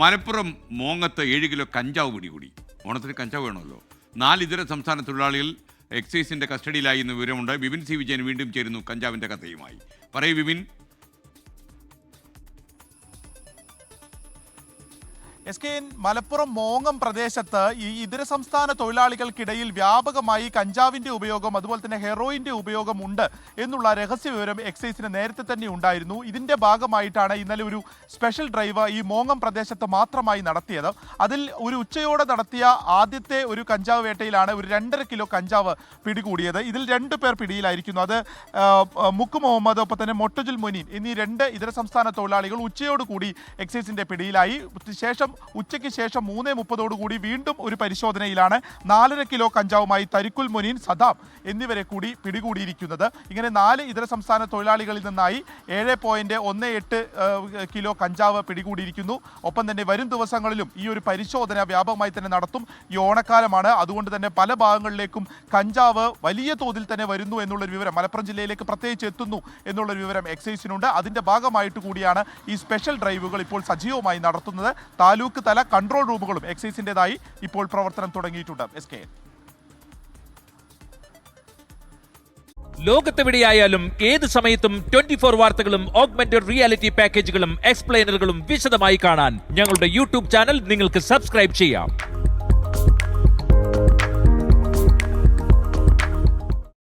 Malappuram മോങ്ങത്ത് 7 kilo കഞ്ചാവ് പിടികൂടി. ഓണത്തിന് കഞ്ചാവ് വേണമല്ലോ. 4 ഇതര സംസ്ഥാന തൊഴിലാളികൾ എക്സൈസിന്റെ കസ്റ്റഡിയിലായി എന്ന വിവരമുണ്ട്. വിപിൻ സി വിജയൻ വീണ്ടും ചേരുന്നു കഞ്ചാവിന്റെ കഥയുമായി. പറയൂ വിപിൻ. മലപ്പുറം മോങ്ങം പ്രദേശത്ത് ഈ ഇതര സംസ്ഥാന തൊഴിലാളികൾക്കിടയിൽ വ്യാപകമായി കഞ്ചാവിന്റെ ഉപയോഗം അതുപോലെ തന്നെ ഹെറോയിന്റെ ഉപയോഗം ഉണ്ട് എന്നുള്ള രഹസ്യ വിവരം എക്സൈസിന് നേരത്തെ തന്നെ ഉണ്ടായിരുന്നു. ഇതിന്റെ ഭാഗമായിട്ടാണ് ഇന്നലെ ഒരു സ്പെഷ്യൽ ഡ്രൈവ് ഈ മോങ്ങം പ്രദേശത്ത് മാത്രമായി നടത്തിയത്. അതിൽ ഒരു ഉച്ചയോടെ നടത്തിയ ആദ്യത്തെ ഒരു കഞ്ചാവ് വേട്ടയിലാണ് ഒരു 2.5 കിലോ കഞ്ചാവ് പിടികൂടിയത്. ഇതിൽ 2 പേർ പിടിയിലായിരിക്കുന്നു. അത് മുക്ക് മുഹമ്മദ് ഒപ്പം തന്നെ മൊട്ടജുൽ മൊനീൻ എന്നീ 2 ഇതര സംസ്ഥാന തൊഴിലാളികൾ ഉച്ചയോടുകൂടി എക്സൈസിന്റെ പിടിയിലായി. ഉച്ചയ്ക്ക് ശേഷം 3:30 കൂടി വീണ്ടും ഒരു പരിശോധനയിലാണ് 4.5 കിലോ കഞ്ചാവുമായി തരിക്കുൽ മൊനീൻ, സദാം എന്നിവരെ കൂടി പിടികൂടിയിരിക്കുന്നത്. ഇങ്ങനെ 4 ഇതര സംസ്ഥാന തൊഴിലാളികളിൽ നിന്നായി 7.18 കിലോ കഞ്ചാവ് പിടികൂടിയിരിക്കുന്നു. ഒപ്പം തന്നെ വരും ദിവസങ്ങളിലും ഈ ഒരു പരിശോധന വ്യാപകമായി തന്നെ നടത്തും. ഈ ഓണക്കാലമാണ്, അതുകൊണ്ട് തന്നെ പല ഭാഗങ്ങളിലേക്കും കഞ്ചാവ് വലിയ തോതിൽ തന്നെ വരുന്നു എന്നുള്ളൊരു വിവരം, മലപ്പുറം ജില്ലയിലേക്ക് പ്രത്യേകിച്ച് എത്തുന്നു എന്നുള്ളൊരു വിവരം എക്സൈസിനുണ്ട്. അതിന്റെ ഭാഗമായിട്ട് കൂടിയാണ് ഈ സ്പെഷ്യൽ ഡ്രൈവുകൾ ഇപ്പോൾ സജീവമായി നടത്തുന്നത്. താലൂക്ക് തല കൺട്രോൾ റൂമുകളും എക്സൈസിന്റേതായി ഇപ്പോൾ പ്രവർത്തനം തുടങ്ങിയിട്ടുണ്ട്. ലോകത്തെവിടെയായാലും ഏത് സമയത്തും 24 വാർത്തകളും ഓഗ്മെന്റഡ് റിയാലിറ്റി പാക്കേജുകളും എക്സ്പ്ലെയിനറുകളും വിശദമായി കാണാൻ ഞങ്ങളുടെ യൂട്യൂബ് ചാനൽ നിങ്ങൾക്ക് സബ്സ്ക്രൈബ് ചെയ്യാം.